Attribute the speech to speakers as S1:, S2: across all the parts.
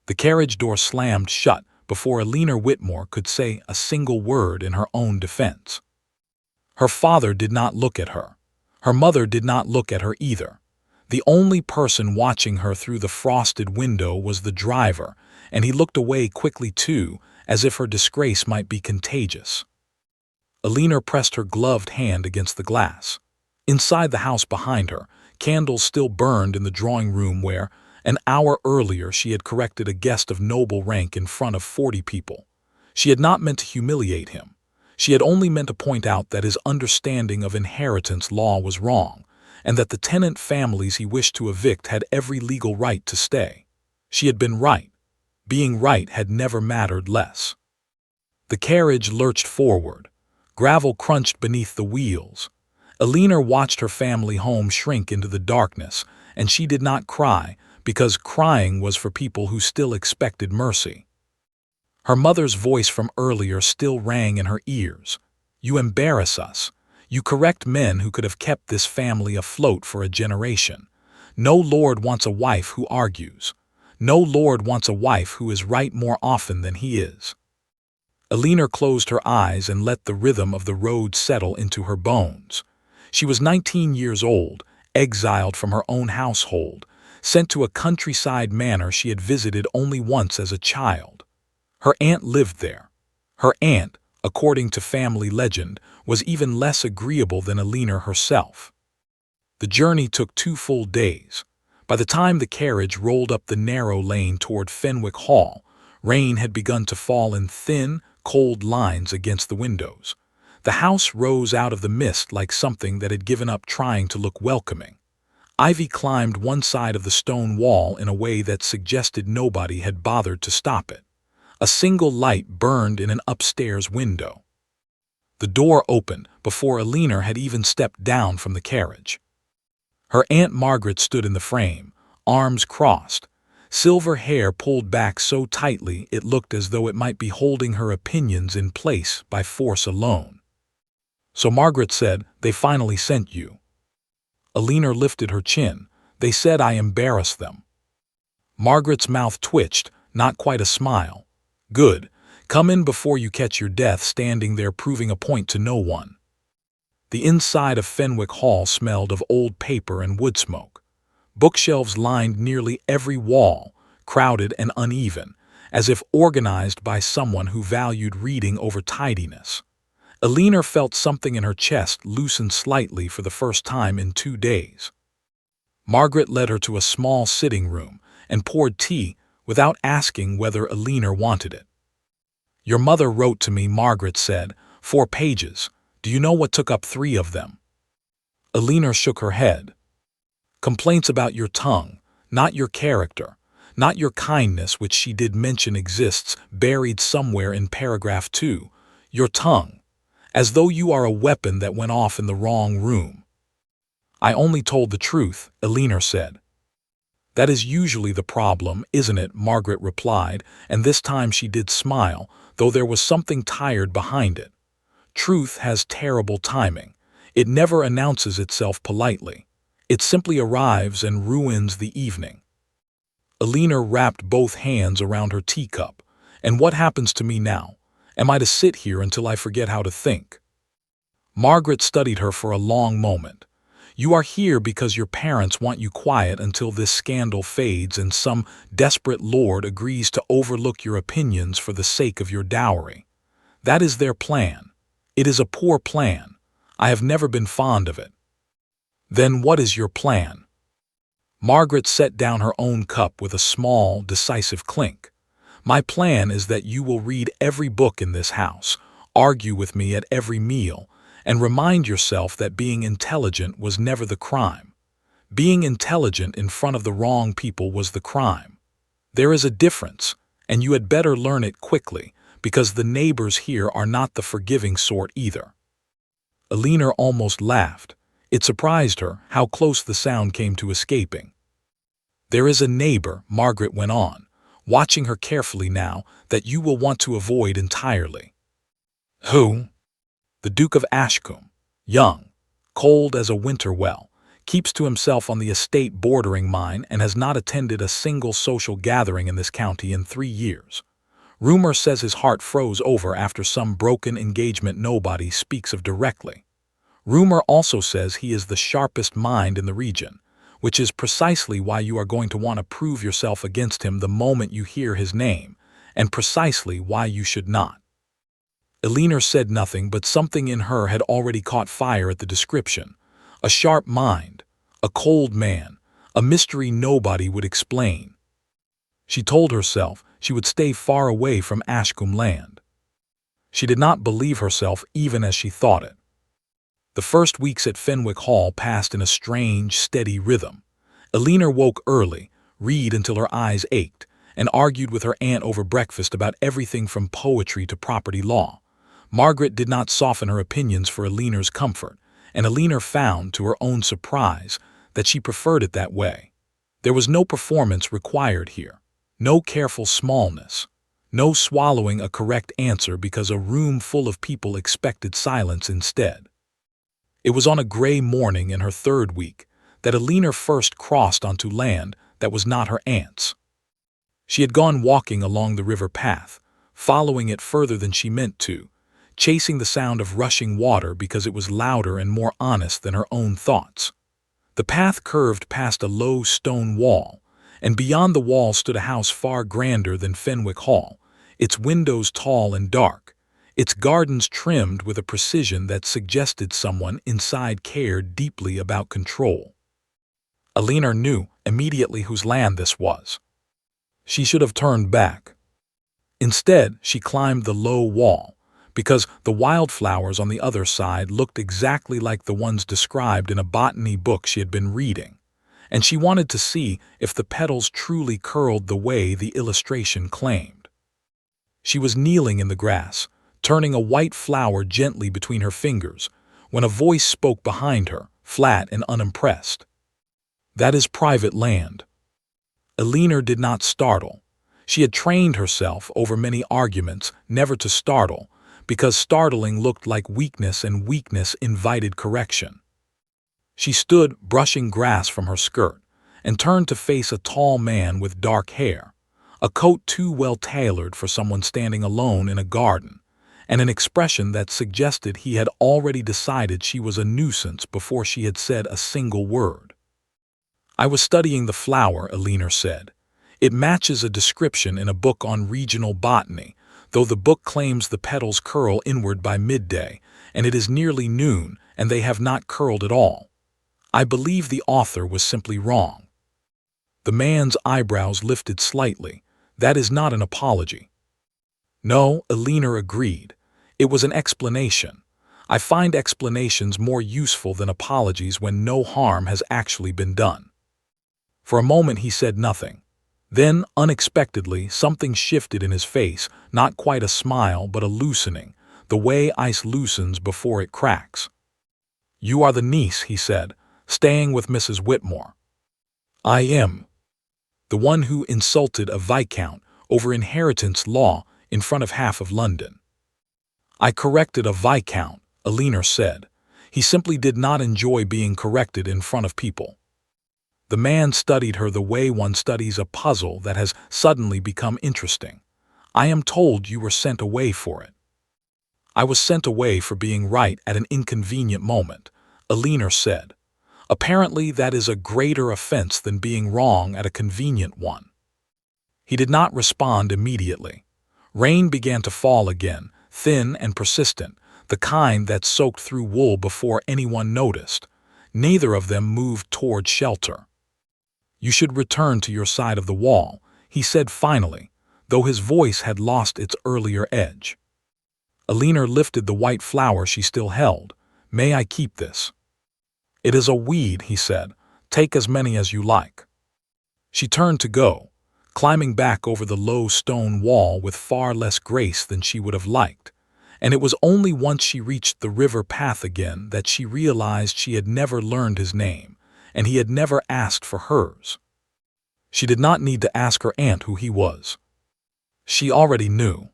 S1: The carriage door slammed shut before Alina Whitmore could say a single word in her own defense. Her father did not look at her. Her mother did not look at her either. The only person watching her through the frosted window was the driver, and he looked away quickly too, as if her disgrace might be contagious. Alina pressed her gloved hand against the glass. Inside the house behind her, candles still burned in the drawing room where, an hour earlier, she had corrected a guest of noble rank in front of 40 people. She had not meant to humiliate him. She had only meant to point out that his understanding of inheritance law was wrong, and that the tenant families he wished to evict had every legal right to stay. She had been right. Being right had never mattered less. The carriage lurched forward. Gravel crunched beneath the wheels. Alina watched her family home shrink into the darkness, and she did not cry, because crying was for people who still expected mercy. Her mother's voice from earlier still rang in her ears. "You embarrass us. You correct men who could have kept this family afloat for a generation. No lord wants a wife who argues. No lord wants a wife who is right more often than he is." Alina closed her eyes and let the rhythm of the road settle into her bones. She was 19 years old, exiled from her own household, sent to a countryside manor she had visited only once as a child. Her aunt lived there. Her aunt, according to family legend, was even less agreeable than Alina herself. The journey took 2 full days. By the time the carriage rolled up the narrow lane toward Fenwick Hall, rain had begun to fall in thin, cold lines against the windows. The house rose out of the mist like something that had given up trying to look welcoming. Ivy climbed one side of the stone wall in a way that suggested nobody had bothered to stop it. A single light burned in an upstairs window. The door opened before Alina had even stepped down from the carriage. Her Aunt Margaret stood in the frame, arms crossed, silver hair pulled back so tightly it looked as though it might be holding her opinions in place by force alone. "So Margaret said, they finally sent you." Alina lifted her chin. "They said I embarrassed them." Margaret's mouth twitched, not quite a smile. "Good. Come in before you catch your death standing there proving a point to no one." The inside of Fenwick Hall smelled of old paper and wood smoke. Bookshelves lined nearly every wall, crowded and uneven, as if organized by someone who valued reading over tidiness. Alina felt something in her chest loosen slightly for the first time in 2 days. Margaret led her to a small sitting room and poured tea without asking whether Alina wanted it. "Your mother wrote to me," Margaret said, 4 pages. "Do you know what took up 3 of them?" Alina shook her head. "Complaints about your tongue, not your character, not your kindness, which she did mention exists buried somewhere in paragraph 2. Your tongue, as though you are a weapon that went off in the wrong room." "I only told the truth," Alina said. "That is usually the problem, isn't it?" Margaret replied, and this time she did smile, though there was something tired behind it. Truth has terrible timing. It never announces itself politely. It simply arrives and ruins the evening. Alina wrapped both hands around her teacup. "And what happens to me now? Am I to sit here until I forget how to think?" Margaret studied her for a long moment. "You are here because your parents want you quiet until this scandal fades and some desperate lord agrees to overlook your opinions for the sake of your dowry. That is their plan. It is a poor plan. I have never been fond of it." "Then what is your plan?" Margaret set down her own cup with a small, decisive clink. "My plan is that you will read every book in this house, argue with me at every meal, and remind yourself that being intelligent was never the crime. Being intelligent in front of the wrong people was the crime. There is a difference, and you had better learn it quickly, because the neighbors here are not the forgiving sort either." Alina almost laughed. It surprised her how close the sound came to escaping. "There is a neighbor," Margaret went on, watching her carefully now, "that you will want to avoid entirely." "Who?" "The Duke of Ashcombe. Young, cold as a winter well, keeps to himself on the estate bordering mine, and has not attended a single social gathering in this county in 3 years. Rumor says his heart froze over after some broken engagement nobody speaks of directly. Rumor also says he is the sharpest mind in the region, which is precisely why you are going to want to prove yourself against him the moment you hear his name, and precisely why you should not. Elinor said nothing, but something in her had already caught fire at the description. A sharp mind, a cold man, a mystery nobody would explain. She told herself she would stay far away from Ashcombe Land. She did not believe herself even as she thought it. The first weeks at Fenwick Hall passed in a strange, steady rhythm. Elinor woke early, read until her eyes ached, and argued with her aunt over breakfast about everything from poetry to property law. Margaret did not soften her opinions for Elinor's comfort, and Elinor found, to her own surprise, that she preferred it that way. There was no performance required here, no careful smallness, no swallowing a correct answer because a room full of people expected silence instead. It was on a gray morning in her 3rd week that Elinor first crossed onto land that was not her aunt's. She had gone walking along the river path, following it further than she meant to, chasing the sound of rushing water because it was louder and more honest than her own thoughts. The path curved past a low stone wall, and beyond the wall stood a house far grander than Fenwick Hall, its windows tall and dark, its gardens trimmed with a precision that suggested someone inside cared deeply about control. Elinor knew immediately whose land this was. She should have turned back. Instead, she climbed the low wall, because the wildflowers on the other side looked exactly like the ones described in a botany book she had been reading, and she wanted to see if the petals truly curled the way the illustration claimed. She was kneeling in the grass, turning a white flower gently between her fingers, when a voice spoke behind her, flat and unimpressed. "That is private land." Elinor did not startle. She had trained herself over many arguments never to startle, because startling looked like weakness and weakness invited correction. She stood, brushing grass from her skirt, and turned to face a tall man with dark hair, a coat too well tailored for someone standing alone in a garden, and an expression that suggested he had already decided she was a nuisance before she had said a single word. "I was studying the flower," Elinor said. "It matches a description in a book on regional botany, though the book claims the petals curl inward by midday, and it is nearly noon, and they have not curled at all. I believe the author was simply wrong." The man's eyebrows lifted slightly. "That is not an apology." "No," Elinor agreed. "It was an explanation. I find explanations more useful than apologies when no harm has actually been done." For a moment he said nothing. Then, unexpectedly, something shifted in his face, not quite a smile but a loosening, the way ice loosens before it cracks. "You are the niece," he said, "staying with Mrs. Whitmore." "I am." "The one who insulted a viscount over inheritance law in front of half of London." "I corrected a viscount," Elinor said. "He simply did not enjoy being corrected in front of people." The man studied her the way one studies a puzzle that has suddenly become interesting. "I am told you were sent away for it." "I was sent away for being right at an inconvenient moment," Elinor said. "Apparently that is a greater offense than being wrong at a convenient one." He did not respond immediately. Rain began to fall again, thin and persistent, the kind that soaked through wool before anyone noticed. Neither of them moved toward shelter. "You should return to your side of the wall," he said finally, though his voice had lost its earlier edge. Elinor lifted the white flower she still held. "May I keep this?" "It is a weed," he said. "Take as many as you like." She turned to go, climbing back over the low stone wall with far less grace than she would have liked, and it was only once she reached the river path again that she realized she had never learned his name, and he had never asked for hers. She did not need to ask her aunt who he was. She already knew.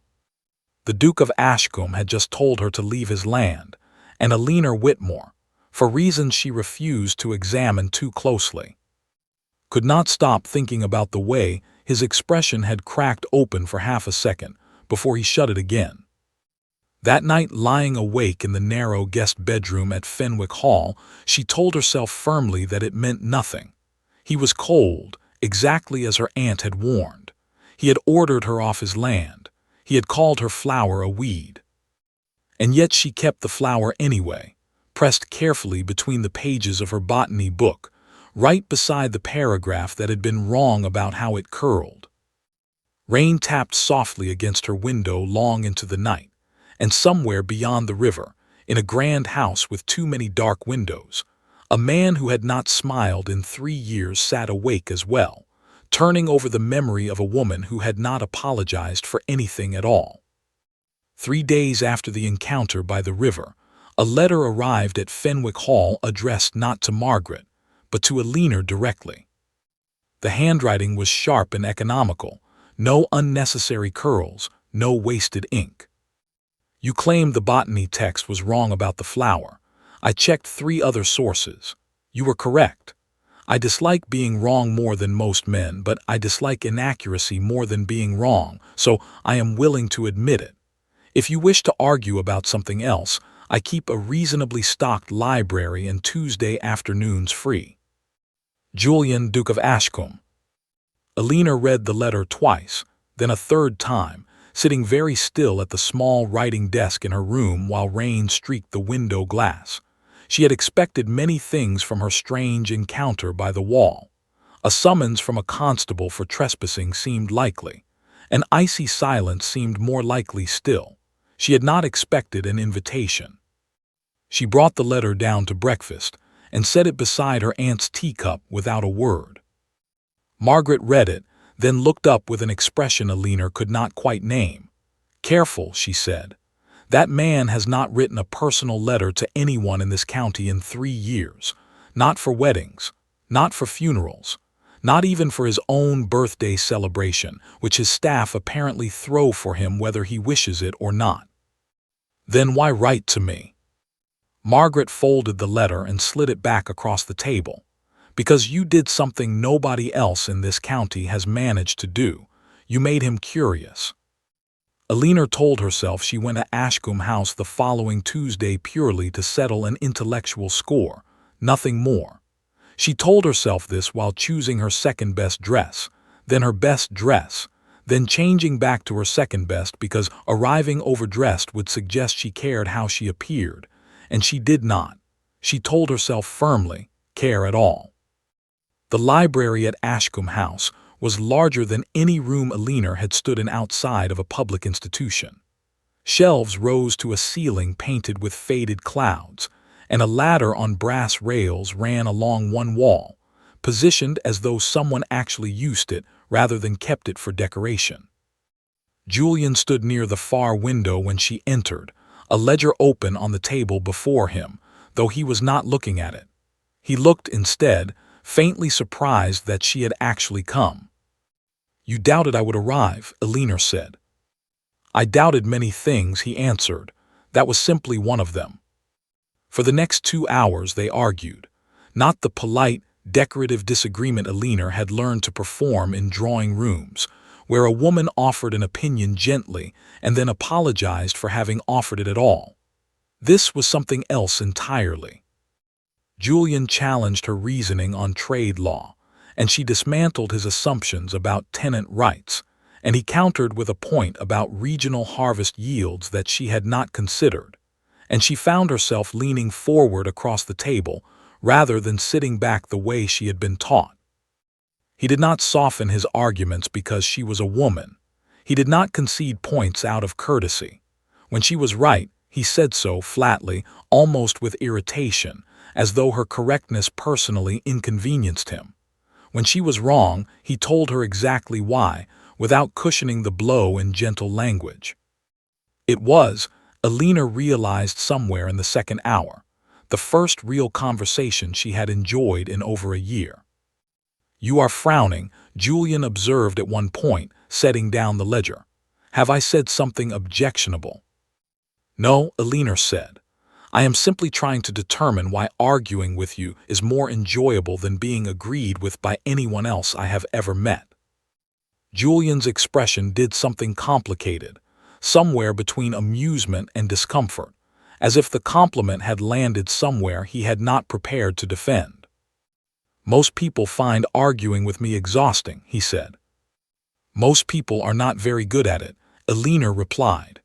S1: The Duke of Ashcombe had just told her to leave his land, and Elinor Whitmore, for reasons she refused to examine too closely. Could not stop thinking about the way his expression had cracked open for half a second before he shut it again. That night, lying awake in the narrow guest bedroom at Fenwick Hall, she told herself firmly that it meant nothing. He was cold, exactly as her aunt had warned. He had ordered her off his land. He had called her flower a weed. And yet she kept the flower anyway, pressed carefully between the pages of her botany book, right beside the paragraph that had been wrong about how it curled. Rain tapped softly against her window long into the night, and somewhere beyond the river, in a grand house with too many dark windows, a man who had not smiled in 3 years sat awake as well, turning over the memory of a woman who had not apologized for anything at all. 3 days after the encounter by the river, a letter arrived at Fenwick Hall addressed not to Margaret, but to Alina directly. The handwriting was sharp and economical, no unnecessary curls, no wasted ink. You claimed the botany text was wrong about the flower. I checked 3 other sources. You were correct. I dislike being wrong more than most men, but I dislike inaccuracy more than being wrong, so I am willing to admit it. If you wish to argue about something else, I keep a reasonably stocked library and Tuesday afternoons free. Julian, Duke of Ashcombe. Alina read the letter twice, then a third time, sitting very still at the small writing desk in her room while rain streaked the window glass. She had expected many things from her strange encounter by the wall. A summons from a constable for trespassing seemed likely. An icy silence seemed more likely still. She had not expected an invitation. She brought the letter down to breakfast and set it beside her aunt's teacup without a word. Margaret read it, then looked up with an expression Alina could not quite name. "Careful," she said. "That man has not written a personal letter to anyone in this county in 3 years. Not for weddings, not for funerals, not even for his own birthday celebration, which his staff apparently throw for him whether he wishes it or not. Then why write to me?" Margaret folded the letter and slid it back across the table. "Because you did something nobody else in this county has managed to do. You made him curious." Alina told herself she went to Ashcombe House the following Tuesday purely to settle an intellectual score, nothing more. She told herself this while choosing her second-best dress, then her best dress, then changing back to her second-best because arriving overdressed would suggest she cared how she appeared, and she did not, she told herself firmly, care at all. The library at Ashcombe House was larger than any room Alina had stood in outside of a public institution. Shelves rose to a ceiling painted with faded clouds, and a ladder on brass rails ran along one wall, positioned as though someone actually used it rather than kept it for decoration. Julian stood near the far window when she entered, a ledger open on the table before him, though he was not looking at it. He looked instead, faintly surprised that she had actually come. "You doubted I would arrive," Alina said. "I doubted many things," he answered. "That was simply one of them." For the next 2 hours they argued, not the polite, decorative disagreement Alina had learned to perform in drawing rooms, where a woman offered an opinion gently and then apologized for having offered it at all. This was something else entirely. Julian challenged her reasoning on trade law, and she dismantled his assumptions about tenant rights, and he countered with a point about regional harvest yields that she had not considered, and she found herself leaning forward across the table rather than sitting back the way she had been taught. He did not soften his arguments because she was a woman. He did not concede points out of courtesy. When she was right, he said so flatly, almost with irritation, as though her correctness personally inconvenienced him. When she was wrong, he told her exactly why, without cushioning the blow in gentle language. It was, Alina realized somewhere in the second hour, the first real conversation she had enjoyed in over a year. "You are frowning," Julian observed at one point, setting down the ledger. "Have I said something objectionable?" "No," Alina said. I am simply trying to determine why arguing with you is more enjoyable than being agreed with by anyone else I have ever met." Julian's expression did something complicated, somewhere between amusement and discomfort, as if the compliment had landed somewhere he had not prepared to defend. "Most people find arguing with me exhausting," he said. "Most people are not very good at it," Elena replied.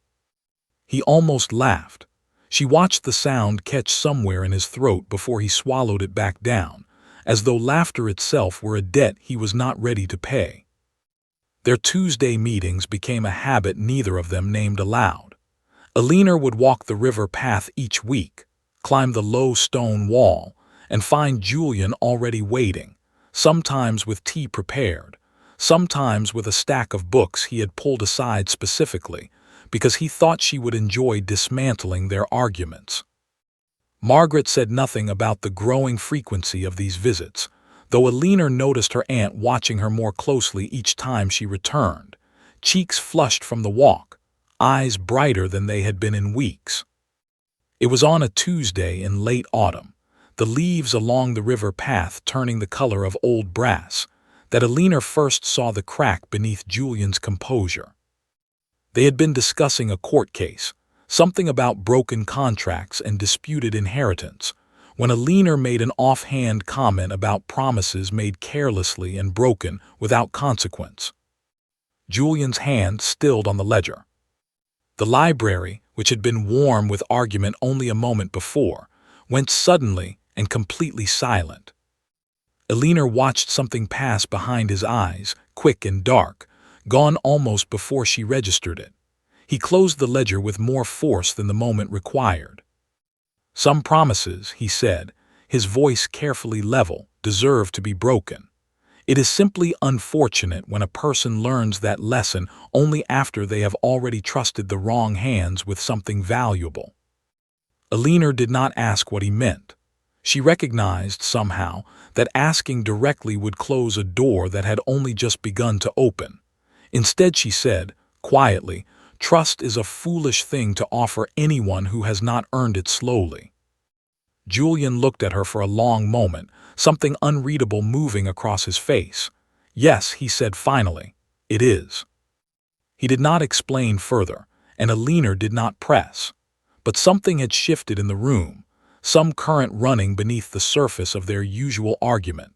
S1: He almost laughed. She watched the sound catch somewhere in his throat before he swallowed it back down, as though laughter itself were a debt he was not ready to pay. Their Tuesday meetings became a habit neither of them named aloud. Elena would walk the river path each week, climb the low stone wall, and find Julian already waiting, sometimes with tea prepared, sometimes with a stack of books he had pulled aside specifically, because he thought she would enjoy dismantling their arguments. Margaret said nothing about the growing frequency of these visits, though Elena noticed her aunt watching her more closely each time she returned, cheeks flushed from the walk, eyes brighter than they had been in weeks. It was on a Tuesday in late autumn, the leaves along the river path turning the color of old brass, that Elena first saw the crack beneath Julian's composure. They had been discussing a court case, something about broken contracts and disputed inheritance, when Elena made an offhand comment about promises made carelessly and broken without consequence. Julian's hand stilled on the ledger. The library, which had been warm with argument only a moment before, went suddenly and completely silent. Elena watched something pass behind his eyes, quick and dark, gone almost before she registered it. He closed the ledger with more force than the moment required. "Some promises," he said, his voice carefully level, "deserve to be broken. It is simply unfortunate when a person learns that lesson only after they have already trusted the wrong hands with something valuable." Elena did not ask what he meant. She recognized, somehow, that asking directly would close a door that had only just begun to open. Instead she said, quietly, "Trust is a foolish thing to offer anyone who has not earned it slowly." Julian looked at her for a long moment, something unreadable moving across his face. "Yes," he said finally, "it is." He did not explain further, and Elena did not press. But something had shifted in the room, some current running beneath the surface of their usual argument,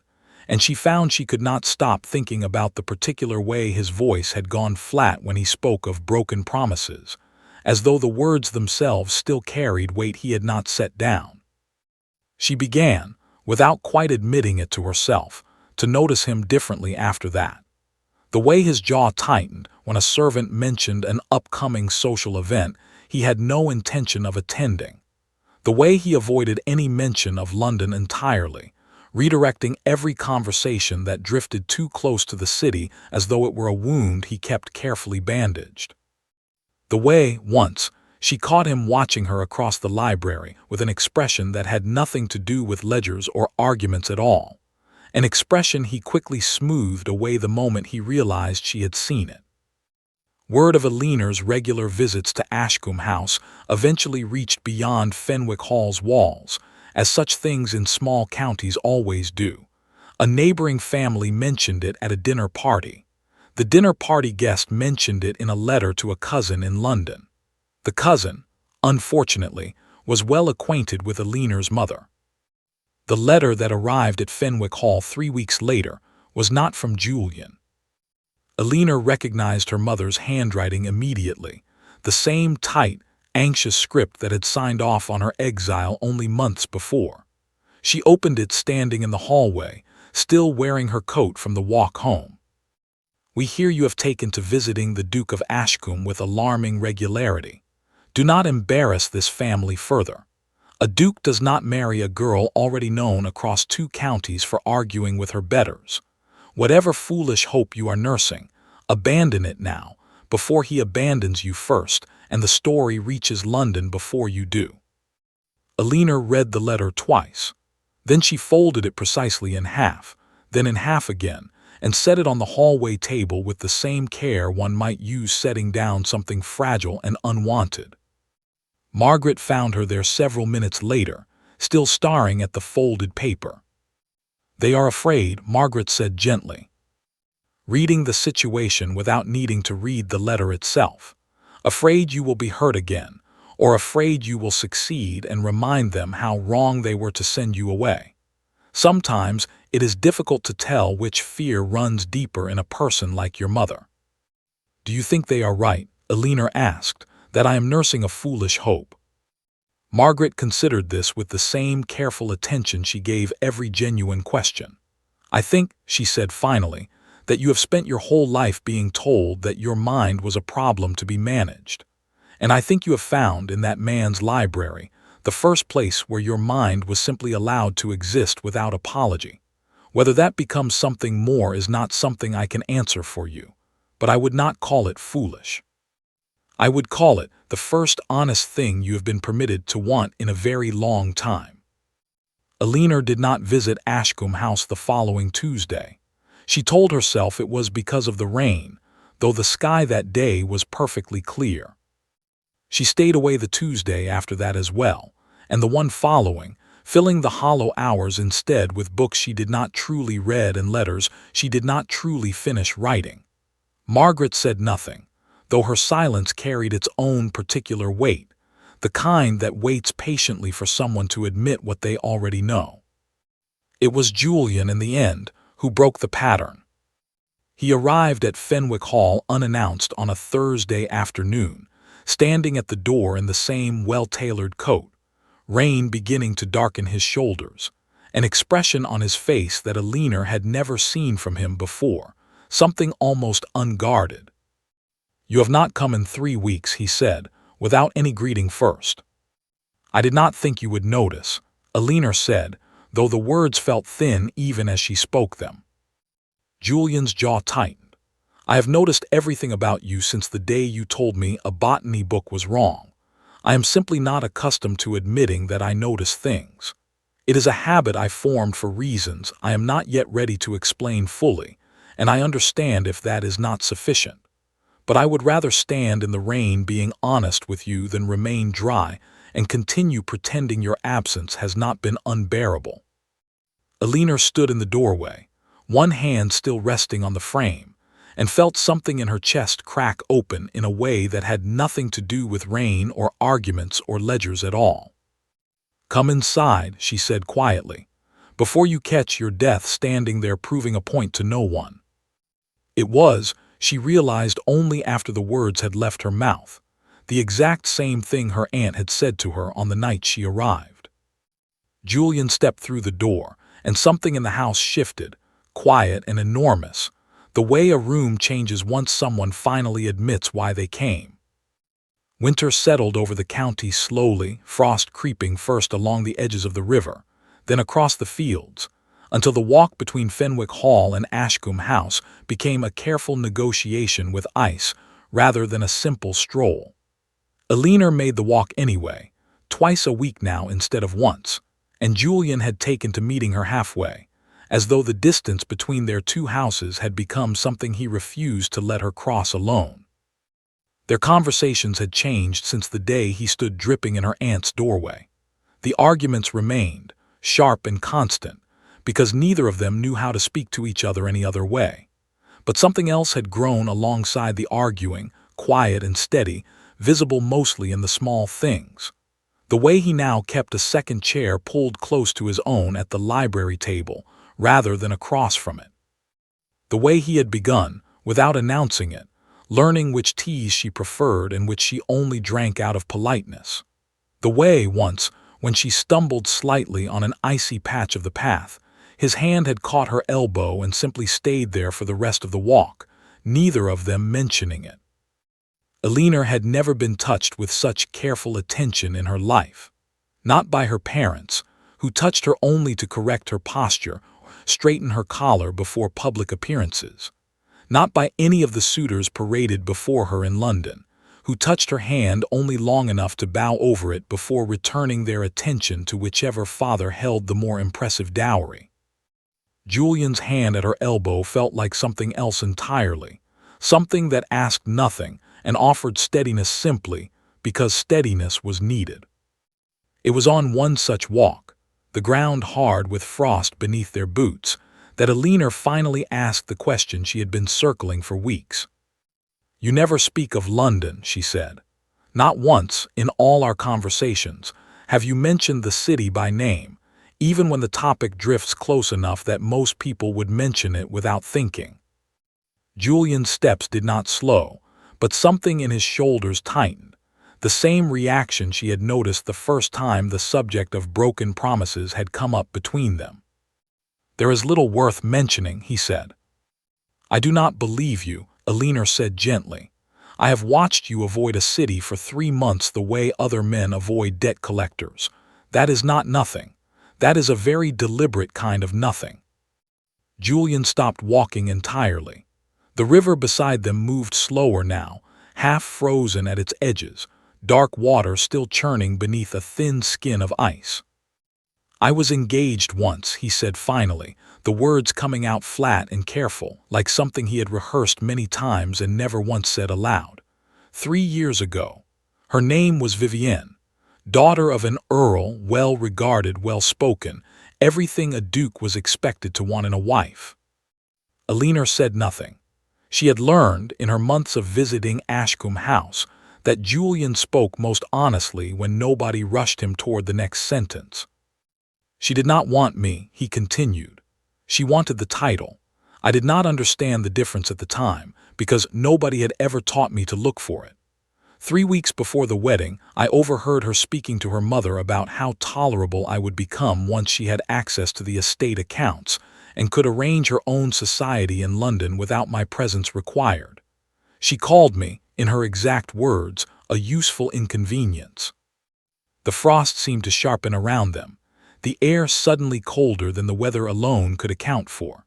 S1: and she found she could not stop thinking about the particular way his voice had gone flat when he spoke of broken promises, as though the words themselves still carried weight he had not set down. She began, without quite admitting it to herself, to notice him differently after that. The way his jaw tightened when a servant mentioned an upcoming social event he had no intention of attending. The way he avoided any mention of London entirely, redirecting every conversation that drifted too close to the city as though it were a wound he kept carefully bandaged. The way, once, she caught him watching her across the library with an expression that had nothing to do with ledgers or arguments at all, an expression he quickly smoothed away the moment he realized she had seen it. Word of Elena's regular visits to Ashcombe House eventually reached beyond Fenwick Hall's walls, as such things in small counties always do. A neighboring family mentioned it at a dinner party. The dinner party guest mentioned it in a letter to a cousin in London. The cousin, unfortunately, was well acquainted with Elena's mother. The letter that arrived at Fenwick Hall 3 weeks later was not from Julian. Elena recognized her mother's handwriting immediately, the same tight, anxious script that had signed off on her exile only months before. She opened it standing in the hallway, still wearing her coat from the walk home. "We hear you have taken to visiting the Duke of Ashcombe with alarming regularity. Do not embarrass this family further. A duke does not marry a girl already known across 2 counties for arguing with her betters. Whatever foolish hope you are nursing, abandon it now, before he abandons you first and the story reaches London before you do." Elena read the letter twice. Then she folded it precisely in half, then in half again, and set it on the hallway table with the same care one might use setting down something fragile and unwanted. Margaret found her there several minutes later, still staring at the folded paper. "They are afraid," Margaret said gently, reading the situation without needing to read the letter itself. "Afraid you will be hurt again, or afraid you will succeed and remind them how wrong they were to send you away. Sometimes it is difficult to tell which fear runs deeper in a person like your mother." "Do you think they are right?" Elena asked, "that I am nursing a foolish hope?" Margaret considered this with the same careful attention she gave every genuine question. "I think," she said finally, "that you have spent your whole life being told that your mind was a problem to be managed. And I think you have found in that man's library the first place where your mind was simply allowed to exist without apology. Whether that becomes something more is not something I can answer for you, but I would not call it foolish. I would call it the first honest thing you have been permitted to want in a very long time." Elena did not visit Ashcombe House the following Tuesday. She told herself it was because of the rain, though the sky that day was perfectly clear. She stayed away the Tuesday after that as well, and the one following, filling the hollow hours instead with books she did not truly read and letters she did not truly finish writing. Margaret said nothing, though her silence carried its own particular weight, the kind that waits patiently for someone to admit what they already know. It was Julian, in the end, who broke the pattern. He arrived at Fenwick Hall unannounced on a Thursday afternoon, standing at the door in the same well-tailored coat, rain beginning to darken his shoulders, an expression on his face that Elena had never seen from him before, something almost unguarded. "You have not come in 3 weeks," he said, without any greeting first. "I did not think you would notice," Elena said, though the words felt thin even as she spoke them. Julian's jaw tightened. "I have noticed everything about you since the day you told me a botany book was wrong. I am simply not accustomed to admitting that I notice things. It is a habit I formed for reasons I am not yet ready to explain fully, and I understand if that is not sufficient. But I would rather stand in the rain being honest with you than remain dry and continue pretending your absence has not been unbearable." Elena stood in the doorway, one hand still resting on the frame, and felt something in her chest crack open in a way that had nothing to do with rain or arguments or ledgers at all. "Come inside," she said quietly, "before you catch your death standing there proving a point to no one." It was, she realized only after the words had left her mouth, the exact same thing her aunt had said to her on the night she arrived. Julian stepped through the door, and something in the house shifted, quiet and enormous, the way a room changes once someone finally admits why they came. Winter settled over the county slowly, frost creeping first along the edges of the river, then across the fields, until the walk between Fenwick Hall and Ashcombe House became a careful negotiation with ice rather than a simple stroll. Elena made the walk anyway, twice a week now instead of once, and Julian had taken to meeting her halfway, as though the distance between their two houses had become something he refused to let her cross alone. Their conversations had changed since the day he stood dripping in her aunt's doorway. The arguments remained, sharp and constant, because neither of them knew how to speak to each other any other way. But something else had grown alongside the arguing, quiet and steady, visible mostly in the small things. The way he now kept a second chair pulled close to his own at the library table, rather than across from it. The way he had begun, without announcing it, learning which teas she preferred and which she only drank out of politeness. The way, once, when she stumbled slightly on an icy patch of the path, his hand had caught her elbow and simply stayed there for the rest of the walk, neither of them mentioning it. Elena had never been touched with such careful attention in her life. Not by her parents, who touched her only to correct her posture, straighten her collar before public appearances. Not by any of the suitors paraded before her in London, who touched her hand only long enough to bow over it before returning their attention to whichever father held the more impressive dowry. Julian's hand at her elbow felt like something else entirely, something that asked nothing and offered steadiness simply, because steadiness was needed. It was on one such walk, the ground hard with frost beneath their boots, that Alina finally asked the question she had been circling for weeks. "You never speak of London," she said. "Not once, in all our conversations, have you mentioned the city by name, even when the topic drifts close enough that most people would mention it without thinking." Julian's steps did not slow, but something in his shoulders tightened, the same reaction she had noticed the first time the subject of broken promises had come up between them. "There is little worth mentioning," he said. "I do not believe you," Alina said gently. "I have watched you avoid a city for 3 months the way other men avoid debt collectors. That is not nothing. That is a very deliberate kind of nothing." Julian stopped walking entirely. The river beside them moved slower now, half frozen at its edges, dark water still churning beneath a thin skin of ice. "I was engaged once," he said finally, the words coming out flat and careful, like something he had rehearsed many times and never once said aloud. 3 years ago. Her name was Vivienne, daughter of an earl, well-regarded, well-spoken, everything a duke was expected to want in a wife. Alina said nothing. She had learned, in her months of visiting Ashcombe House, that Julian spoke most honestly when nobody rushed him toward the next sentence. "She did not want me," he continued. "She wanted the title. I did not understand the difference at the time, because nobody had ever taught me to look for it. 3 weeks before the wedding, I overheard her speaking to her mother about how tolerable I would become once she had access to the estate accounts and could arrange her own society in London without my presence required. She called me, in her exact words, a useful inconvenience." The frost seemed to sharpen around them, the air suddenly colder than the weather alone could account for.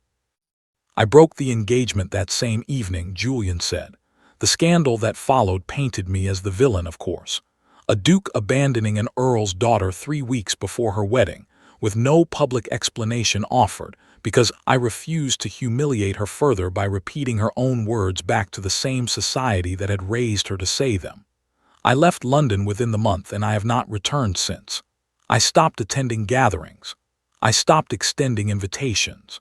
S1: "I broke the engagement that same evening," Julian said. "The scandal that followed painted me as the villain, of course. A duke abandoning an earl's daughter 3 weeks before her wedding, with no public explanation offered, because I refused to humiliate her further by repeating her own words back to the same society that had raised her to say them. I left London within the month and I have not returned since. I stopped attending gatherings. I stopped extending invitations.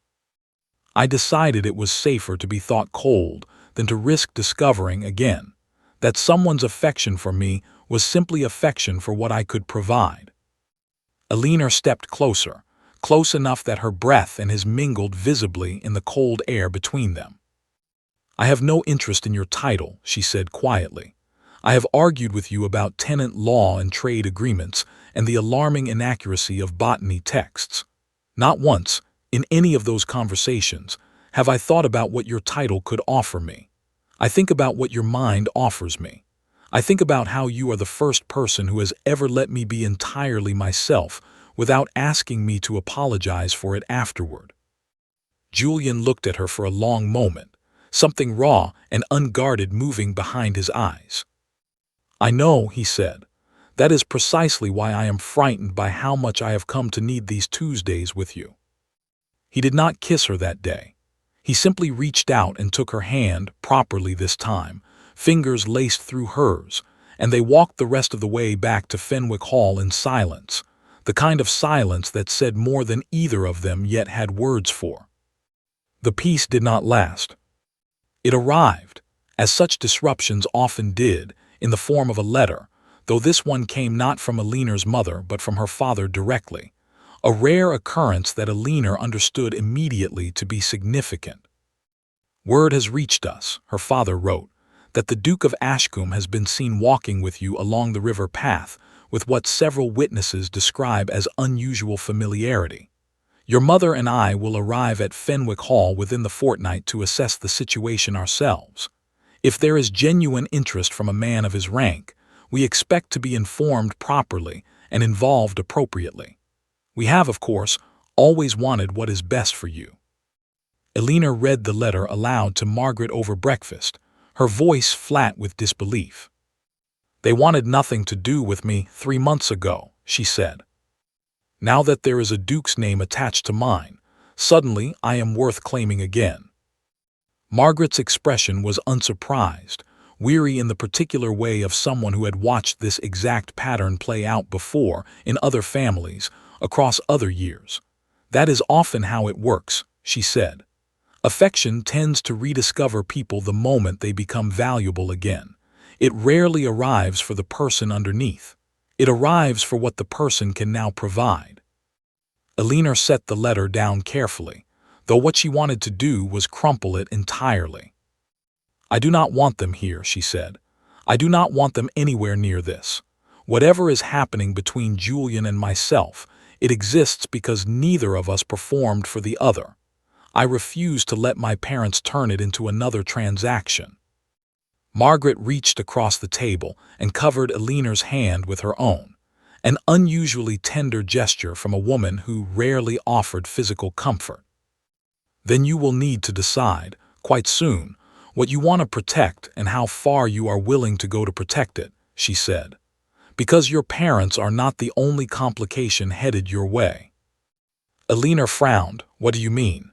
S1: I decided it was safer to be thought cold than to risk discovering again that someone's affection for me was simply affection for what I could provide." Alina stepped closer, close enough that her breath and his mingled visibly in the cold air between them. "I have no interest in your title," she said quietly. "I have argued with you about tenant law and trade agreements and the alarming inaccuracy of botany texts. Not once, in any of those conversations, have I thought about what your title could offer me. I think about what your mind offers me. I think about how you are the first person who has ever let me be entirely myself without asking me to apologize for it afterward." Julian looked at her for a long moment, something raw and unguarded moving behind his eyes. "I know," he said. "That is precisely why I am frightened by how much I have come to need these Tuesdays with you." He did not kiss her that day. He simply reached out and took her hand, properly this time, fingers laced through hers, and they walked the rest of the way back to Fenwick Hall in silence, the kind of silence that said more than either of them yet had words for. The peace did not last. It arrived, as such disruptions often did, in the form of a letter, though this one came not from Alina's mother but from her father directly, a rare occurrence that Alina understood immediately to be significant. "Word has reached us," her father wrote, "that the Duke of Ashcombe has been seen walking with you along the river path with what several witnesses describe as unusual familiarity. Your mother and I will arrive at Fenwick Hall within the fortnight to assess the situation ourselves. If there is genuine interest from a man of his rank, we expect to be informed properly and involved appropriately. We have, of course, always wanted what is best for you." Alina read the letter aloud to Margaret over breakfast, her voice flat with disbelief. "They wanted nothing to do with me 3 months ago," she said. "Now that there is a duke's name attached to mine, suddenly I am worth claiming again." Margaret's expression was unsurprised, weary in the particular way of someone who had watched this exact pattern play out before in other families, across other years. "That is often how it works," she said. "Affection tends to rediscover people the moment they become valuable again. It rarely arrives for the person underneath. It arrives for what the person can now provide." Alina set the letter down carefully, though what she wanted to do was crumple it entirely. "I do not want them here," she said. "I do not want them anywhere near this. Whatever is happening between Julian and myself, it exists because neither of us performed for the other. I refuse to let my parents turn it into another transaction." Margaret reached across the table and covered Alina's hand with her own, an unusually tender gesture from a woman who rarely offered physical comfort. "Then you will need to decide, quite soon, what you want to protect and how far you are willing to go to protect it," she said. "Because your parents are not the only complication headed your way." Alina frowned. "What do you mean?"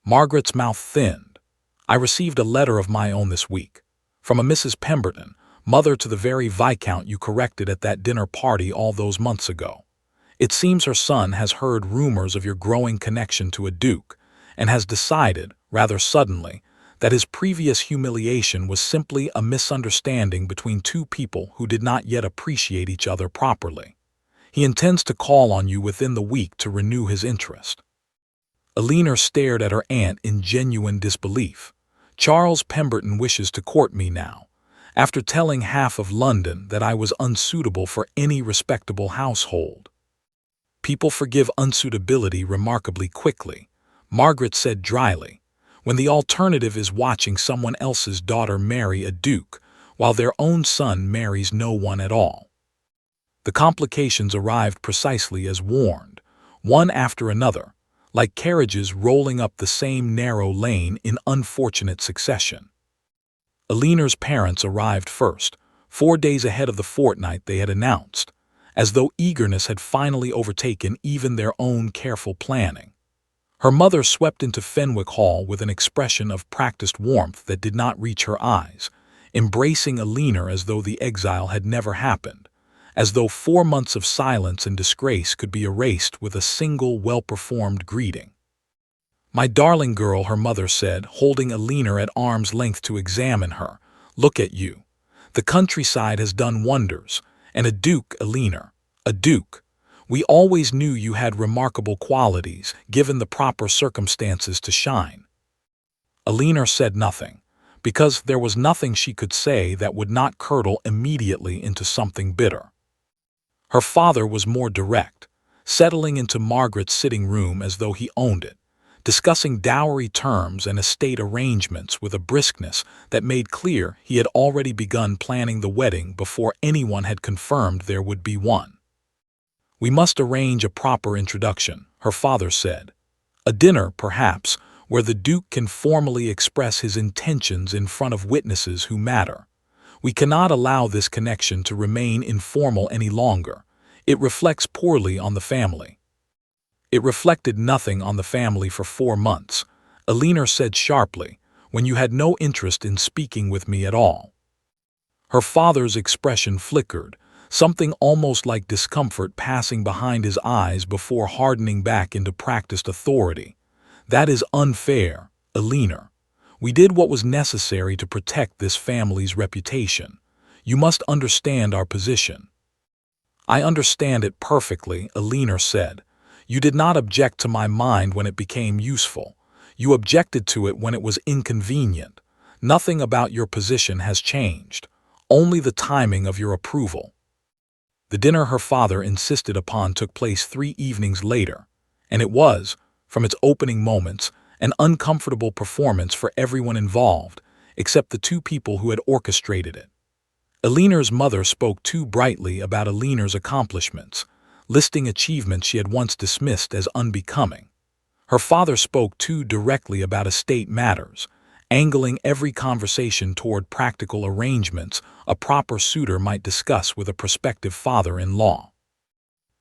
S1: Margaret's mouth thinned. "I received a letter of my own this week, from a Mrs. Pemberton, mother to the very Viscount you corrected at that dinner party all those months ago. It seems her son has heard rumors of your growing connection to a duke, and has decided, rather suddenly, that his previous humiliation was simply a misunderstanding between two people who did not yet appreciate each other properly. He intends to call on you within the week to renew his interest." Alina stared at her aunt in genuine disbelief. "Charles Pemberton wishes to court me now, after telling half of London that I was unsuitable for any respectable household." "People forgive unsuitability remarkably quickly," Margaret said dryly, "when the alternative is watching someone else's daughter marry a duke, while their own son marries no one at all." The complications arrived precisely as warned, one after another, like carriages rolling up the same narrow lane in unfortunate succession. Alina's parents arrived first, 4 days ahead of the fortnight they had announced, as though eagerness had finally overtaken even their own careful planning. Her mother swept into Fenwick Hall with an expression of practiced warmth that did not reach her eyes, embracing Alina as though the exile had never happened, as though 4 months of silence and disgrace could be erased with a single well-performed greeting. "My darling girl," her mother said, holding Alina at arm's length to examine her, "look at you. The countryside has done wonders, and a duke, Alina, a duke. We always knew you had remarkable qualities, given the proper circumstances to shine." Alina said nothing, because there was nothing she could say that would not curdle immediately into something bitter. Her father was more direct, settling into Margaret's sitting room as though he owned it, discussing dowry terms and estate arrangements with a briskness that made clear he had already begun planning the wedding before anyone had confirmed there would be one. "We must arrange a proper introduction," her father said. "A dinner, perhaps, where the Duke can formally express his intentions in front of witnesses who matter. We cannot allow this connection to remain informal any longer. It reflects poorly on the family." "It reflected nothing on the family for 4 months," Alina said sharply, "when you had no interest in speaking with me at all." Her father's expression flickered, something almost like discomfort passing behind his eyes before hardening back into practiced authority. "That is unfair, Alina. We did what was necessary to protect this family's reputation. You must understand our position." "I understand it perfectly," Alina said. "You did not object to my mind when it became useful. You objected to it when it was inconvenient. Nothing about your position has changed, only the timing of your approval." The dinner her father insisted upon took place 3 evenings later, and it was, from its opening moments, an uncomfortable performance for everyone involved, except the 2 people who had orchestrated it. Alina's mother spoke too brightly about Alina's accomplishments, listing achievements she had once dismissed as unbecoming. Her father spoke too directly about estate matters, angling every conversation toward practical arrangements a proper suitor might discuss with a prospective father-in-law.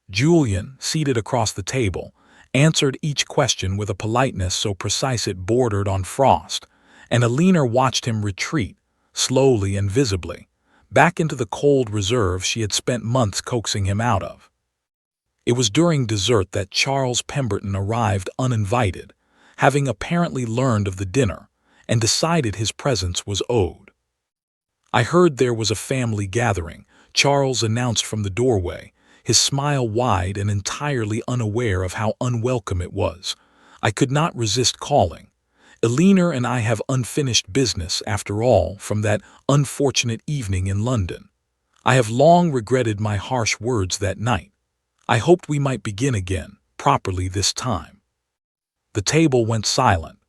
S1: Julian, seated across the table, answered each question with a politeness so precise it bordered on frost, and Alina watched him retreat, slowly and visibly, back into the cold reserve she had spent months coaxing him out of. It was during dessert that Charles Pemberton arrived uninvited, having apparently learned of the dinner, and decided his presence was owed. "I heard there was a family gathering," Charles announced from the doorway, his smile wide and entirely unaware of how unwelcome it was. "I could not resist calling. Eleanor and I have unfinished business, after all, from that unfortunate evening in London. I have long regretted my harsh words that night. I hoped we might begin again, properly this time." The table went silent.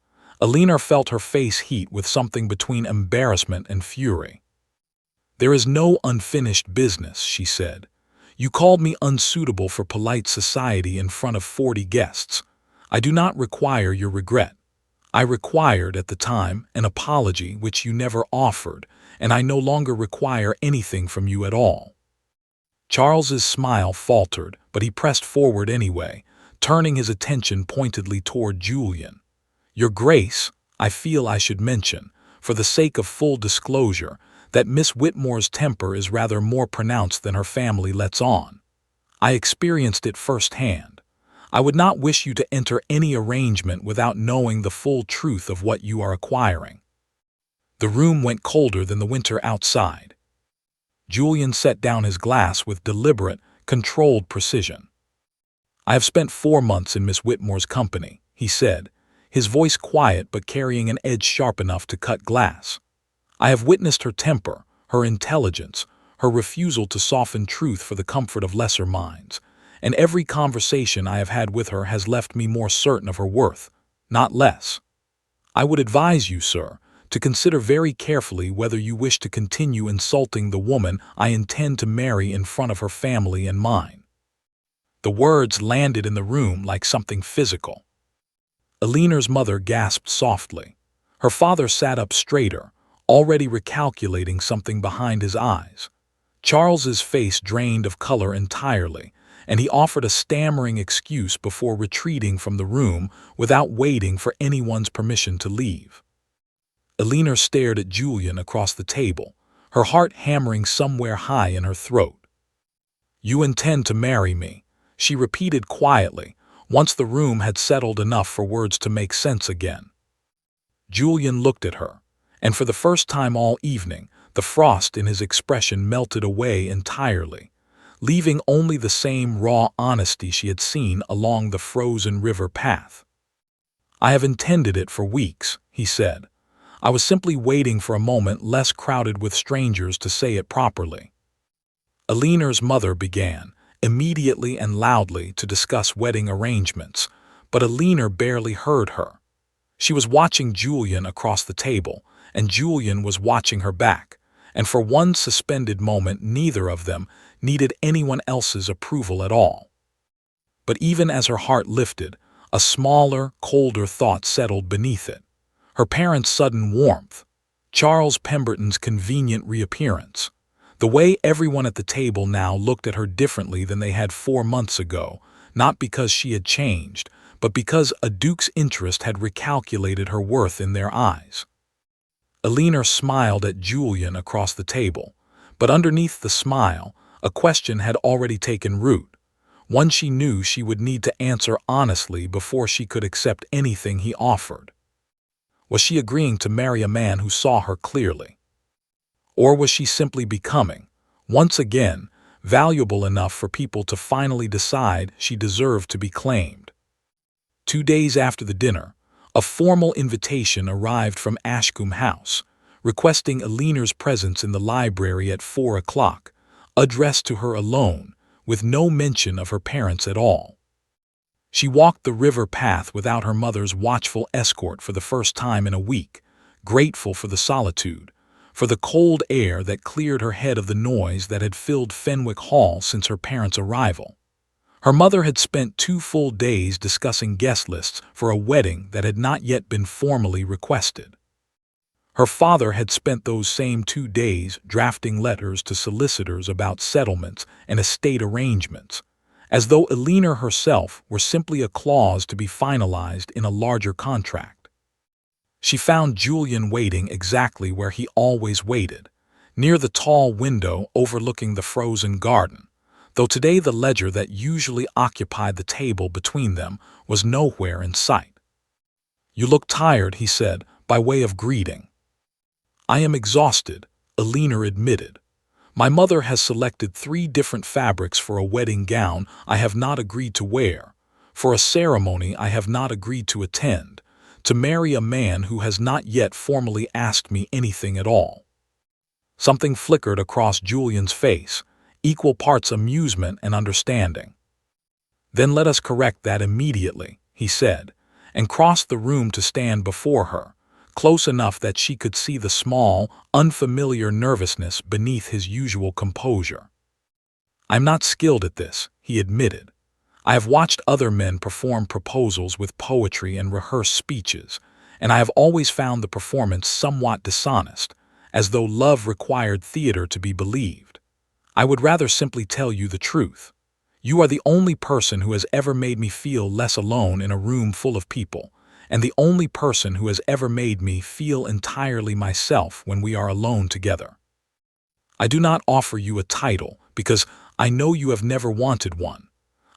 S1: Eleanor felt her face heat with something between embarrassment and fury. "There is no unfinished business," she said. "You called me unsuitable for polite society in front of 40 guests. I do not require your regret. I required, at the time, an apology which you never offered, and I no longer require anything from you at all." Charles's smile faltered, but he pressed forward anyway, turning his attention pointedly toward Julian. "Your Grace, I feel I should mention, for the sake of full disclosure, that Miss Whitmore's temper is rather more pronounced than her family lets on. I experienced it firsthand. I would not wish you to enter any arrangement without knowing the full truth of what you are acquiring." The room went colder than the winter outside. Julian set down his glass with deliberate, controlled precision. "I have spent 4 months in Miss Whitmore's company," he said, his voice quiet but carrying an edge sharp enough to cut glass. "I have witnessed her temper, her intelligence, her refusal to soften truth for the comfort of lesser minds, and every conversation I have had with her has left me more certain of her worth, not less. I would advise you, sir, to consider very carefully whether you wish to continue insulting the woman I intend to marry in front of her family and mine." The words landed in the room like something physical. Eleanor's mother gasped softly. Her father sat up straighter, already recalculating something behind his eyes. Charles's face drained of color entirely, and he offered a stammering excuse before retreating from the room without waiting for anyone's permission to leave. Eleanor stared at Julian across the table, her heart hammering somewhere high in her throat. "You intend to marry me," she repeated quietly, once the room had settled enough for words to make sense again. Julian looked at her, and for the first time all evening, the frost in his expression melted away entirely, leaving only the same raw honesty she had seen along the frozen river path. "I have intended it for weeks," he said. "I was simply waiting for a moment less crowded with strangers to say it properly." Eleanor's mother began, immediately and loudly, to discuss wedding arrangements, but Eleanor barely heard her. She was watching Julian across the table, and Julian was watching her back, and for one suspended moment neither of them needed anyone else's approval at all. But even as her heart lifted, a smaller, colder thought settled beneath it. Her parents' sudden warmth, Charles Pemberton's convenient reappearance, the way everyone at the table now looked at her differently than they had 4 months ago, not because she had changed, but because a duke's interest had recalculated her worth in their eyes. Eleanor smiled at Julian across the table, but underneath the smile, a question had already taken root, one she knew she would need to answer honestly before she could accept anything he offered. Was she agreeing to marry a man who saw her clearly? Or was she simply becoming, once again, valuable enough for people to finally decide she deserved to be claimed? 2 days after the dinner, a formal invitation arrived from Ashcombe House, requesting Eleanor's presence in the library at 4 o'clock, addressed to her alone, with no mention of her parents at all. She walked the river path without her mother's watchful escort for the first time in a week, grateful for the solitude, for the cold air that cleared her head of the noise that had filled Fenwick Hall since her parents' arrival. Her mother had spent 2 full days discussing guest lists for a wedding that had not yet been formally requested. Her father had spent those same 2 days drafting letters to solicitors about settlements and estate arrangements, as though Eleanor herself were simply a clause to be finalized in a larger contract. She found Julian waiting exactly where he always waited, near the tall window overlooking the frozen garden, though today the ledger that usually occupied the table between them was nowhere in sight. "You look tired," he said, by way of greeting. "I am exhausted," Alina admitted. "My mother has selected 3 different fabrics for a wedding gown I have not agreed to wear, for a ceremony I have not agreed to attend, to marry a man who has not yet formally asked me anything at all." Something flickered across Julian's face, equal parts amusement and understanding. "Then let us correct that immediately," he said, and crossed the room to stand before her, close enough that she could see the small, unfamiliar nervousness beneath his usual composure. "I'm not skilled at this," he admitted. "I have watched other men perform proposals with poetry and rehearse speeches, and I have always found the performance somewhat dishonest, as though love required theater to be believed. I would rather simply tell you the truth. You are the only person who has ever made me feel less alone in a room full of people, and the only person who has ever made me feel entirely myself when we are alone together. I do not offer you a title, because I know you have never wanted one.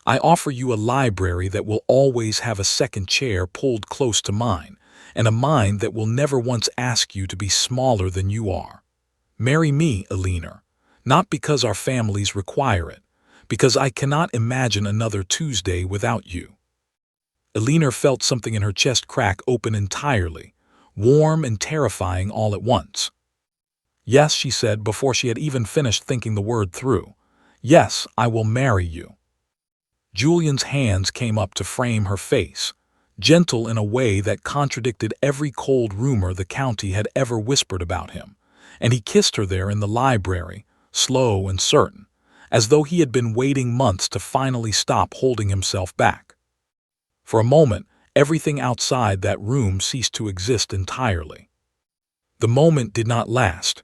S1: I offer you a library that will always have a second chair pulled close to mine, and a mind that will never once ask you to be smaller than you are. Marry me, Alina, not because our families require it, because I cannot imagine another Tuesday without you." Alina felt something in her chest crack open entirely, warm and terrifying all at once. "Yes," she said before she had even finished thinking the word through. "Yes, I will marry you." Julian's hands came up to frame her face, gentle in a way that contradicted every cold rumor the county had ever whispered about him, and he kissed her there in the library, slow and certain, as though he had been waiting months to finally stop holding himself back. For a moment, everything outside that room ceased to exist entirely. The moment did not last.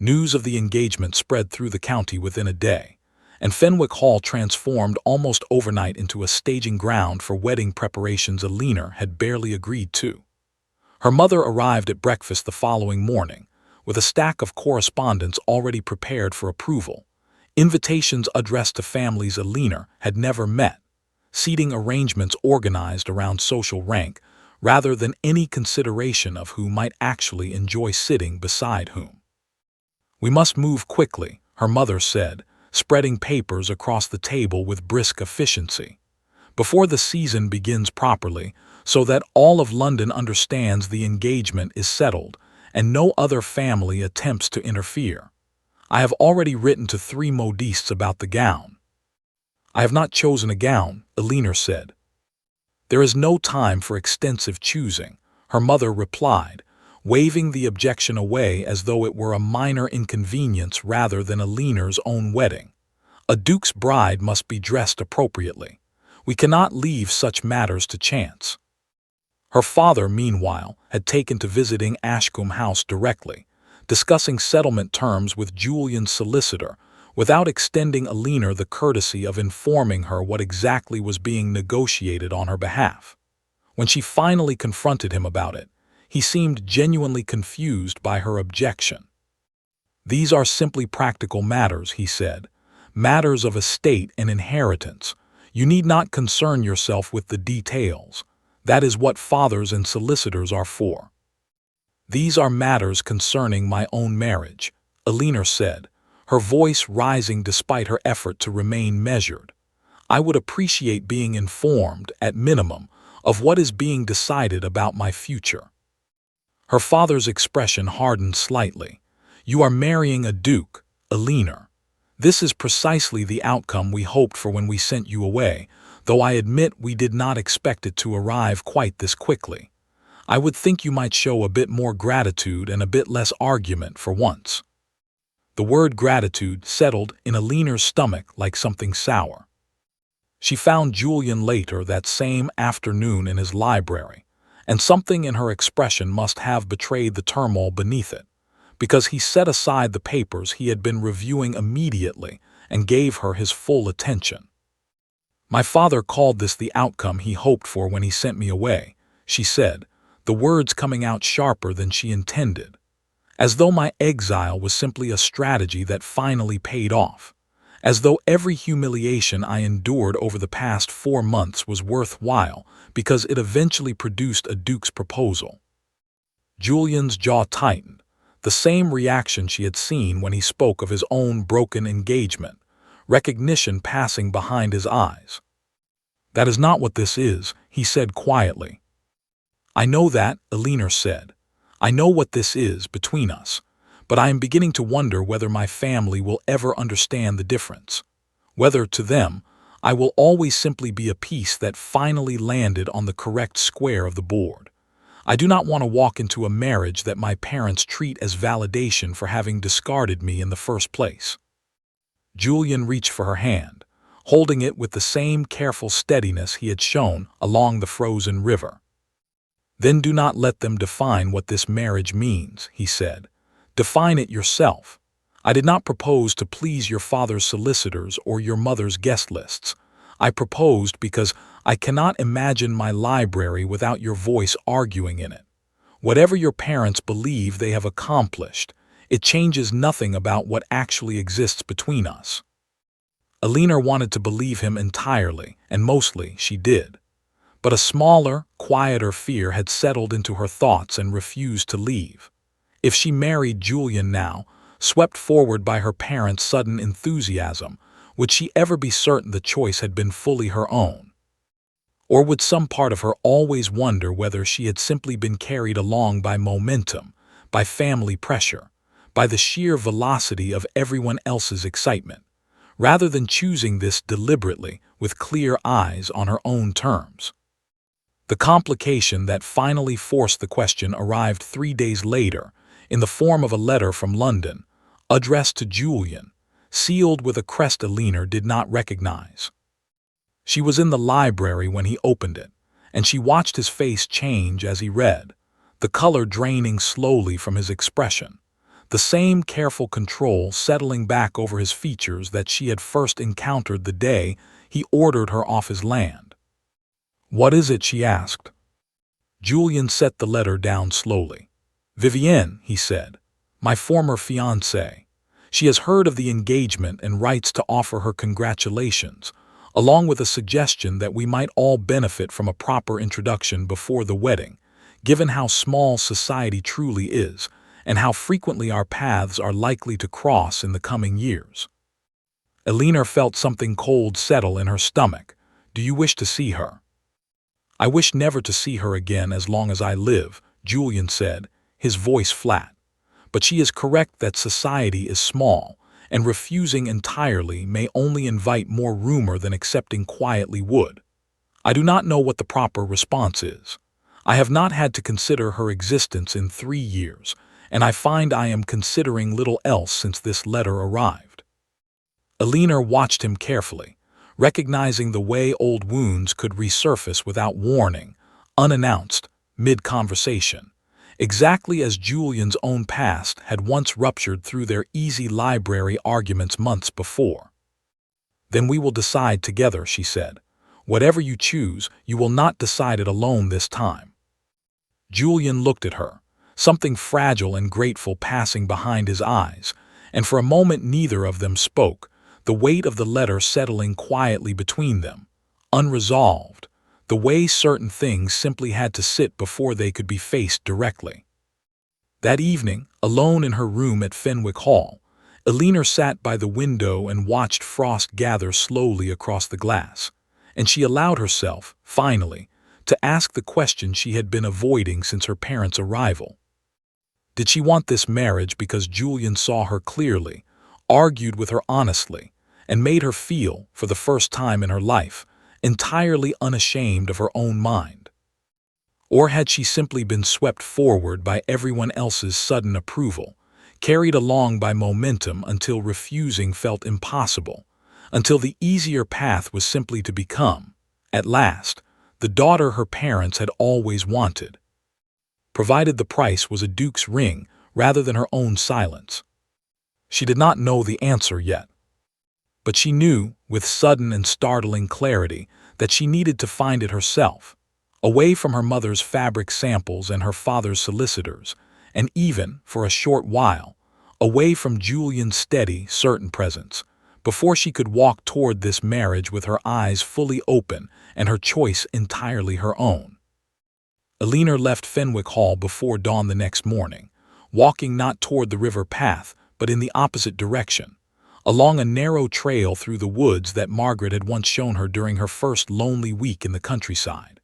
S1: News of the engagement spread through the county within a day, and Fenwick Hall transformed almost overnight into a staging ground for wedding preparations Alina had barely agreed to. Her mother arrived at breakfast the following morning, with a stack of correspondence already prepared for approval, invitations addressed to families Alina had never met, seating arrangements organized around social rank rather than any consideration of who might actually enjoy sitting beside whom. "We must move quickly," her mother said, spreading papers across the table with brisk efficiency, "before the season begins properly, so that all of London understands the engagement is settled and no other family attempts to interfere. I have already written to 3 modistes about the gown." "I have not chosen a gown," Alina said. "There is no time for extensive choosing," her mother replied, waving the objection away as though it were a minor inconvenience rather than Alina's own wedding. "A duke's bride must be dressed appropriately. We cannot leave such matters to chance." Her father, meanwhile, had taken to visiting Ashcombe House directly, discussing settlement terms with Julian's solicitor, without extending Alina the courtesy of informing her what exactly was being negotiated on her behalf. When she finally confronted him about it, he seemed genuinely confused by her objection. "These are simply practical matters," he said, "matters of estate and inheritance. You need not concern yourself with the details. That is what fathers and solicitors are for." "These are matters concerning my own marriage," Alina said, her voice rising despite her effort to remain measured. "I would appreciate being informed, at minimum, of what is being decided about my future." Her father's expression hardened slightly. "You are marrying a duke, Alina. This is precisely the outcome we hoped for when we sent you away, though I admit we did not expect it to arrive quite this quickly. I would think you might show a bit more gratitude and a bit less argument for once." The word gratitude settled in Alina's stomach like something sour. She found Julian later that same afternoon in his library, and something in her expression must have betrayed the turmoil beneath it, because he set aside the papers he had been reviewing immediately and gave her his full attention. "My father called this the outcome he hoped for when he sent me away," she said, the words coming out sharper than she intended, as though my exile was simply a strategy that finally paid off, as though every humiliation I endured over the past 4 months was worthwhile because it eventually produced a duke's proposal. Julian's jaw tightened, the same reaction she had seen when he spoke of his own broken engagement, recognition passing behind his eyes. "That is not what this is," he said quietly. "I know that," Elinor said. "I know what this is between us, but I am beginning to wonder whether my family will ever understand the difference. Whether, to them, I will always simply be a piece that finally landed on the correct square of the board. I do not want to walk into a marriage that my parents treat as validation for having discarded me in the first place." Julian reached for her hand, holding it with the same careful steadiness he had shown along the frozen river. "Then do not let them define what this marriage means," he said. "Define it yourself. I did not propose to please your father's solicitors or your mother's guest lists. I proposed because I cannot imagine my library without your voice arguing in it. Whatever your parents believe they have accomplished, it changes nothing about what actually exists between us." Elinor wanted to believe him entirely, and mostly she did. But a smaller, quieter fear had settled into her thoughts and refused to leave. If she married Julian now, swept forward by her parents' sudden enthusiasm, would she ever be certain the choice had been fully her own? Or would some part of her always wonder whether she had simply been carried along by momentum, by family pressure, by the sheer velocity of everyone else's excitement, rather than choosing this deliberately with clear eyes on her own terms? The complication that finally forced the question arrived 3 days later, in the form of a letter from London, addressed to Julian, sealed with a crest Elinor did not recognize. She was in the library when he opened it, and she watched his face change as he read, the color draining slowly from his expression, the same careful control settling back over his features that she had first encountered the day he ordered her off his land. "What is it?" she asked. Julian set the letter down slowly. "Vivienne," he said, "my former fiancée. She has heard of the engagement and writes to offer her congratulations, along with a suggestion that we might all benefit from a proper introduction before the wedding, given how small society truly is and how frequently our paths are likely to cross in the coming years." Elinor felt something cold settle in her stomach. "Do you wish to see her?" "I wish never to see her again as long as I live," Julian said, his voice flat. "But she is correct that society is small, and refusing entirely may only invite more rumor than accepting quietly would. I do not know what the proper response is. I have not had to consider her existence in 3 years, and I find I am considering little else since this letter arrived." Elinor watched him carefully, recognizing the way old wounds could resurface without warning, unannounced, mid-conversation, exactly as Julian's own past had once ruptured through their easy library arguments months before. "Then we will decide together," she said. "Whatever you choose, you will not decide it alone this time." Julian looked at her, something fragile and grateful passing behind his eyes, and for a moment neither of them spoke, the weight of the letter settling quietly between them, unresolved, the way certain things simply had to sit before they could be faced directly. That evening, alone in her room at Fenwick Hall, Elinor sat by the window and watched frost gather slowly across the glass, and she allowed herself, finally, to ask the question she had been avoiding since her parents' arrival. Did she want this marriage because Julian saw her clearly, argued with her honestly, and made her feel, for the first time in her life, entirely unashamed of her own mind? Or had she simply been swept forward by everyone else's sudden approval, carried along by momentum until refusing felt impossible, until the easier path was simply to become, at last, the daughter her parents had always wanted, provided the price was a duke's ring rather than her own silence? She did not know the answer yet. But she knew, with sudden and startling clarity, that she needed to find it herself, away from her mother's fabric samples and her father's solicitors, and even, for a short while, away from Julian's steady, certain presence, before she could walk toward this marriage with her eyes fully open and her choice entirely her own. Alina left Fenwick Hall before dawn the next morning, walking not toward the river path, but in the opposite direction, along a narrow trail through the woods that Margaret had once shown her during her first lonely week in the countryside.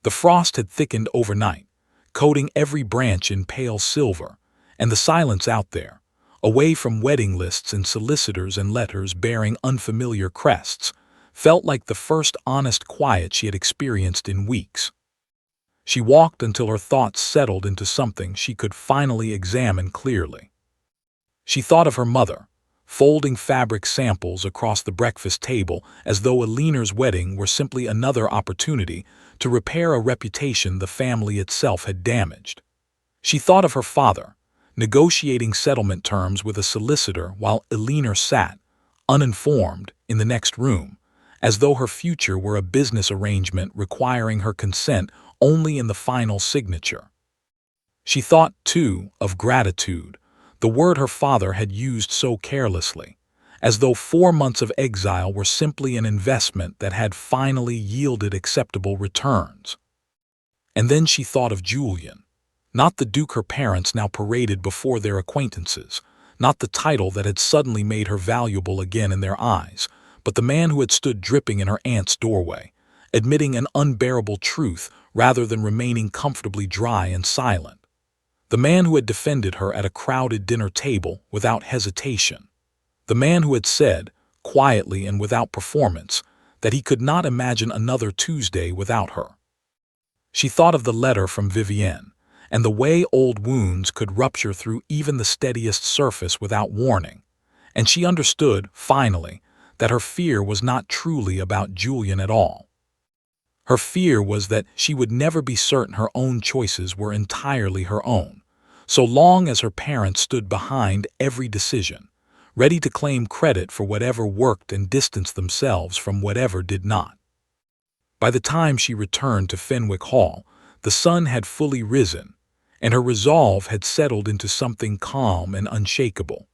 S1: The frost had thickened overnight, coating every branch in pale silver, and the silence out there, away from wedding lists and solicitors and letters bearing unfamiliar crests, felt like the first honest quiet she had experienced in weeks. She walked until her thoughts settled into something she could finally examine clearly. She thought of her mother, folding fabric samples across the breakfast table as though Alina's wedding were simply another opportunity to repair a reputation the family itself had damaged. She thought of her father, negotiating settlement terms with a solicitor while Alina sat, uninformed, in the next room, as though her future were a business arrangement requiring her consent only in the final signature. She thought, too, of gratitude, the word her father had used so carelessly, as though 4 months of exile were simply an investment that had finally yielded acceptable returns. And then she thought of Julian, not the Duke her parents now paraded before their acquaintances, not the title that had suddenly made her valuable again in their eyes, but the man who had stood dripping in her aunt's doorway, admitting an unbearable truth rather than remaining comfortably dry and silent. The man who had defended her at a crowded dinner table without hesitation. The man who had said, quietly and without performance, that he could not imagine another Tuesday without her. She thought of the letter from Vivienne, and the way old wounds could rupture through even the steadiest surface without warning, and she understood, finally, that her fear was not truly about Julian at all. Her fear was that she would never be certain her own choices were entirely her own, so long as her parents stood behind every decision, ready to claim credit for whatever worked and distance themselves from whatever did not. By the time she returned to Fenwick Hall, the sun had fully risen, and her resolve had settled into something calm and unshakable.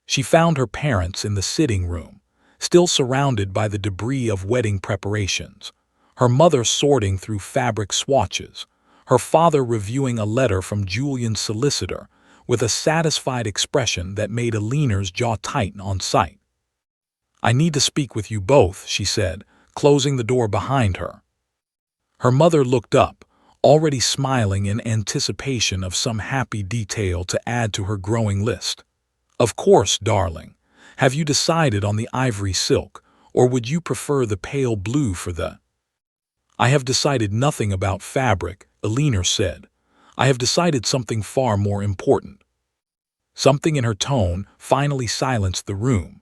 S1: She found her parents in the sitting room, still surrounded by the debris of wedding preparations, her mother sorting through fabric swatches, her father reviewing a letter from Julian's solicitor with a satisfied expression that made Alina's jaw tighten on sight. "I need to speak with you both," she said, closing the door behind her. Her mother looked up, already smiling in anticipation of some happy detail to add to her growing list. "Of course, darling. Have you decided on the ivory silk, or would you prefer the pale blue for the—" "I have decided nothing about fabric," Alina said. "I have decided something far more important." Something in her tone finally silenced the room.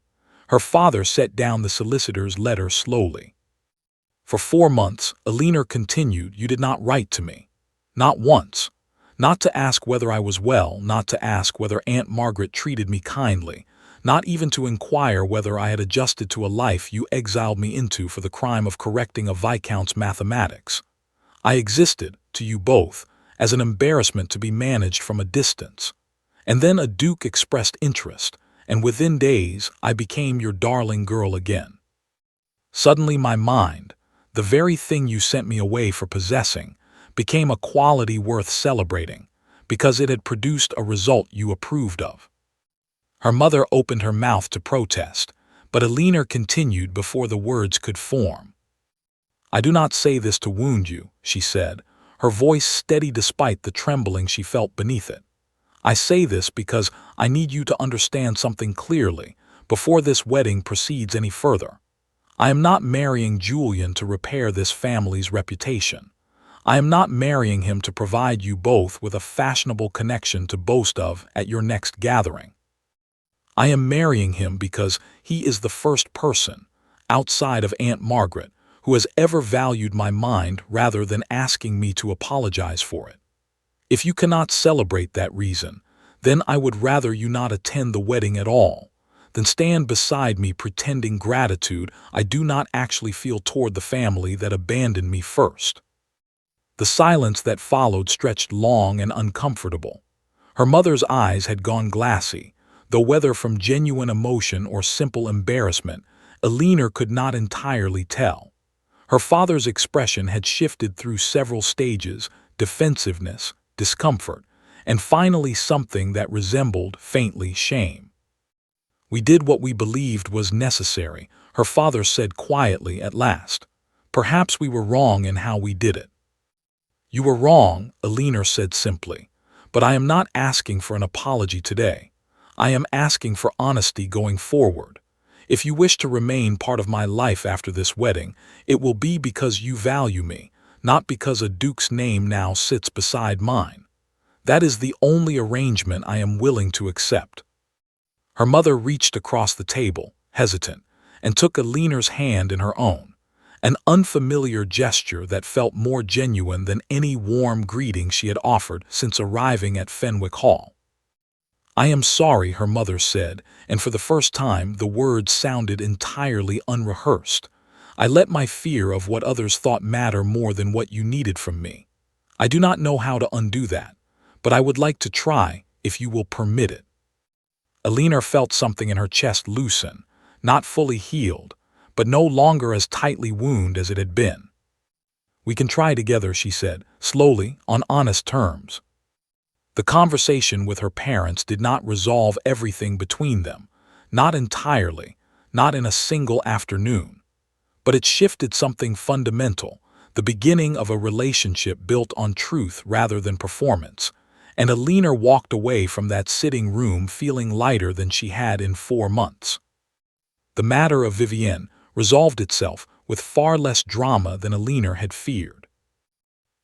S1: Her father set down the solicitor's letter slowly. "For 4 months," Alina continued, "you did not write to me. Not once. Not to ask whether I was well, not to ask whether Aunt Margaret treated me kindly, not even to inquire whether I had adjusted to a life you exiled me into for the crime of correcting a viscount's mathematics. I existed, to you both, as an embarrassment to be managed from a distance. And then a duke expressed interest, and within days I became your darling girl again. Suddenly my mind, the very thing you sent me away for possessing, became a quality worth celebrating, because it had produced a result you approved of." Her mother opened her mouth to protest, but Alina continued before the words could form. "I do not say this to wound you," she said, her voice steady despite the trembling she felt beneath it. "I say this because I need you to understand something clearly before this wedding proceeds any further. I am not marrying Julian to repair this family's reputation. I am not marrying him to provide you both with a fashionable connection to boast of at your next gathering. I am marrying him because he is the first person, outside of Aunt Margaret, who has ever valued my mind rather than asking me to apologize for it. If you cannot celebrate that reason, then I would rather you not attend the wedding at all, than stand beside me pretending gratitude I do not actually feel toward the family that abandoned me first." The silence that followed stretched long and uncomfortable. Her mother's eyes had gone glassy, though whether from genuine emotion or simple embarrassment, Alina could not entirely tell. Her father's expression had shifted through several stages: defensiveness, discomfort, and finally something that resembled, faintly, shame. "We did what we believed was necessary," her father said quietly at last. "Perhaps we were wrong in how we did it." "You were wrong," Alina said simply, "but I am not asking for an apology today. I am asking for honesty going forward. If you wish to remain part of my life after this wedding, it will be because you value me, not because a duke's name now sits beside mine. That is the only arrangement I am willing to accept." Her mother reached across the table, hesitant, and took Alina's hand in her own, an unfamiliar gesture that felt more genuine than any warm greeting she had offered since arriving at Fenwick Hall. "I am sorry," her mother said, and for the first time the words sounded entirely unrehearsed. "I let my fear of what others thought matter more than what you needed from me. I do not know how to undo that, but I would like to try, if you will permit it." Alina felt something in her chest loosen, not fully healed, but no longer as tightly wounded as it had been. "We can try together," she said, slowly, on honest terms. The conversation with her parents did not resolve everything between them, not entirely, not in a single afternoon. But it shifted something fundamental, the beginning of a relationship built on truth rather than performance, and Alina walked away from that sitting room feeling lighter than she had in 4 months. The matter of Vivienne resolved itself with far less drama than Alina had feared.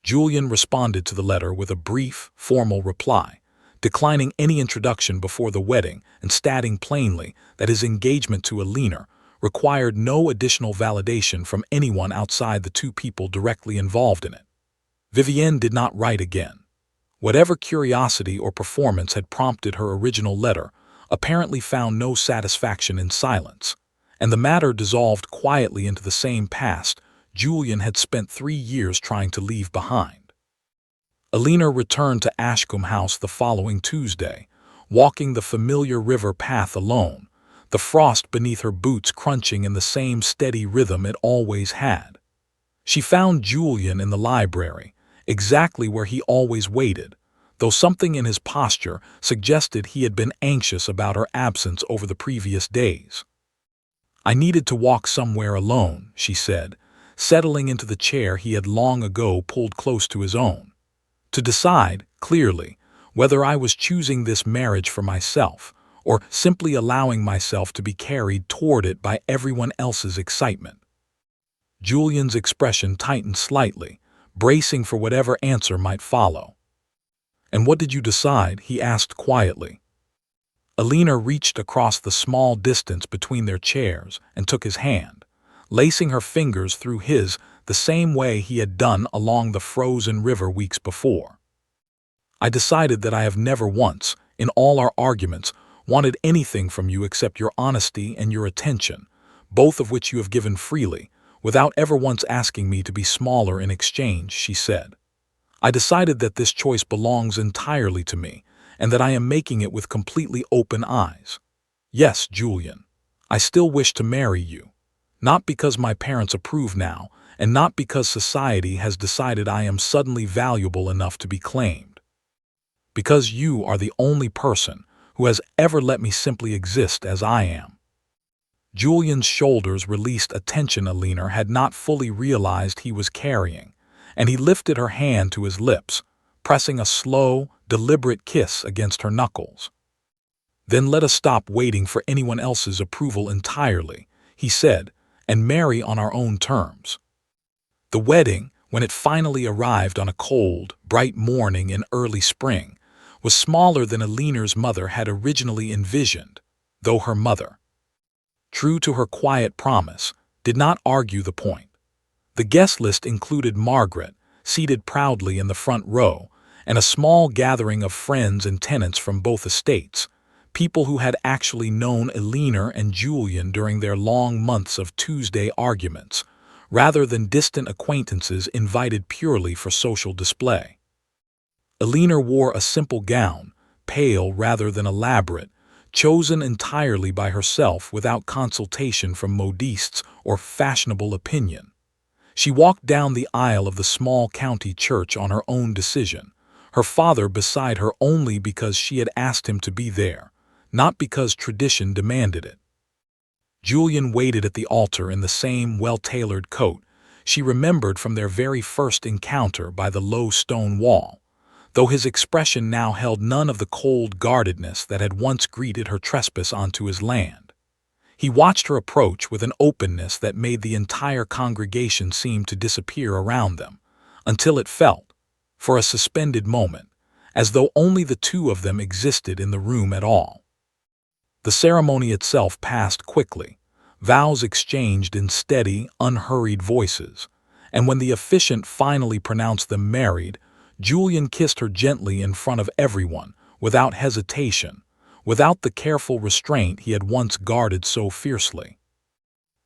S1: Julian responded to the letter with a brief, formal reply, declining any introduction before the wedding and stating plainly that his engagement to Alina required no additional validation from anyone outside the two people directly involved in it. Vivienne did not write again. Whatever curiosity or performance had prompted her original letter apparently found no satisfaction in silence, and the matter dissolved quietly into the same past Julian had spent 3 years trying to leave behind. Alina returned to Ashcombe House the following Tuesday, walking the familiar river path alone, the frost beneath her boots crunching in the same steady rhythm it always had. She found Julian in the library, exactly where he always waited, though something in his posture suggested he had been anxious about her absence over the previous days. "I needed to walk somewhere alone," she said, settling into the chair he had long ago pulled close to his own, "to decide, clearly, whether I was choosing this marriage for myself, or simply allowing myself to be carried toward it by everyone else's excitement." Julian's expression tightened slightly, bracing for whatever answer might follow. "And what did you decide?" he asked quietly. Alina reached across the small distance between their chairs and took his hand, lacing her fingers through his the same way he had done along the frozen river weeks before. "I decided that I have never once, in all our arguments, wanted anything from you except your honesty and your attention, both of which you have given freely, without ever once asking me to be smaller in exchange," she said. "I decided that this choice belongs entirely to me, and that I am making it with completely open eyes. Yes, Julian, I still wish to marry you, not because my parents approve now, and not because society has decided I am suddenly valuable enough to be claimed. Because you are the only person who has ever let me simply exist as I am." Julian's shoulders released a tension Alina had not fully realized he was carrying, and he lifted her hand to his lips, pressing a slow, deliberate kiss against her knuckles. "Then let us stop waiting for anyone else's approval entirely," he said, "and marry on our own terms." The wedding, when it finally arrived on a cold, bright morning in early spring, was smaller than Alina's mother had originally envisioned, though her mother, true to her quiet promise, did not argue the point. The guest list included Margaret, seated proudly in the front row, and a small gathering of friends and tenants from both estates, people who had actually known Alina and Julian during their long months of Tuesday arguments, rather than distant acquaintances invited purely for social display. Elinor wore a simple gown, pale rather than elaborate, chosen entirely by herself without consultation from modistes or fashionable opinion. She walked down the aisle of the small county church on her own decision, her father beside her only because she had asked him to be there, not because tradition demanded it. Julian waited at the altar in the same well-tailored coat she remembered from their very first encounter by the low stone wall, though his expression now held none of the cold guardedness that had once greeted her trespass onto his land. He watched her approach with an openness that made the entire congregation seem to disappear around them, until it felt, for a suspended moment, as though only the two of them existed in the room at all. The ceremony itself passed quickly, vows exchanged in steady, unhurried voices, and when the officiant finally pronounced them married, Julian kissed her gently in front of everyone, without hesitation, without the careful restraint he had once guarded so fiercely.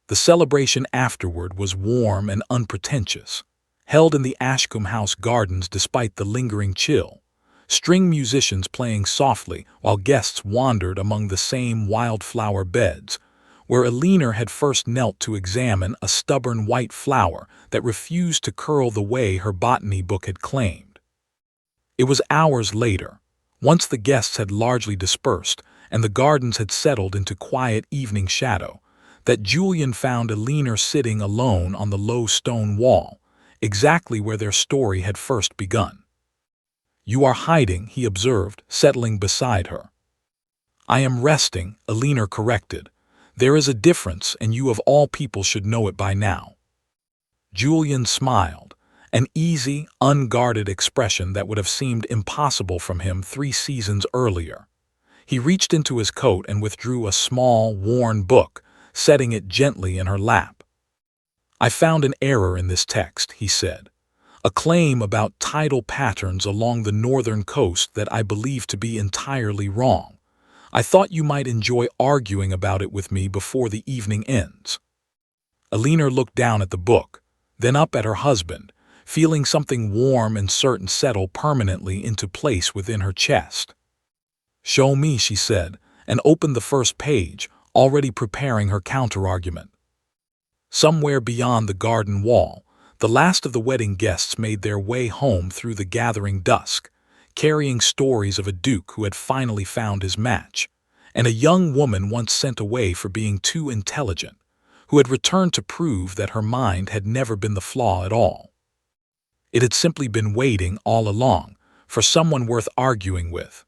S1: The celebration afterward was warm and unpretentious, held in the Ashcombe House gardens despite the lingering chill, string musicians playing softly while guests wandered among the same wildflower beds, where Elinor had first knelt to examine a stubborn white flower that refused to curl the way her botany book had claimed. It was hours later, once the guests had largely dispersed and the gardens had settled into quiet evening shadow, that Julian found Elinor sitting alone on the low stone wall, exactly where their story had first begun. "You are hiding," he observed, settling beside her. "I am resting," Elinor corrected. "There is a difference, and you of all people should know it by now." Julian smiled, an easy, unguarded expression that would have seemed impossible from him 3 seasons earlier. He reached into his coat and withdrew a small, worn book, setting it gently in her lap. "I found an error in this text," he said. "A claim about tidal patterns along the northern coast that I believe to be entirely wrong. I thought you might enjoy arguing about it with me before the evening ends." Elinor looked down at the book, then up at her husband, feeling something warm and certain settle permanently into place within her chest. "Show me," she said, and opened the first page, already preparing her counterargument. Somewhere beyond the garden wall, the last of the wedding guests made their way home through the gathering dusk, carrying stories of a duke who had finally found his match, and a young woman once sent away for being too intelligent, who had returned to prove that her mind had never been the flaw at all. It had simply been waiting all along for someone worth arguing with.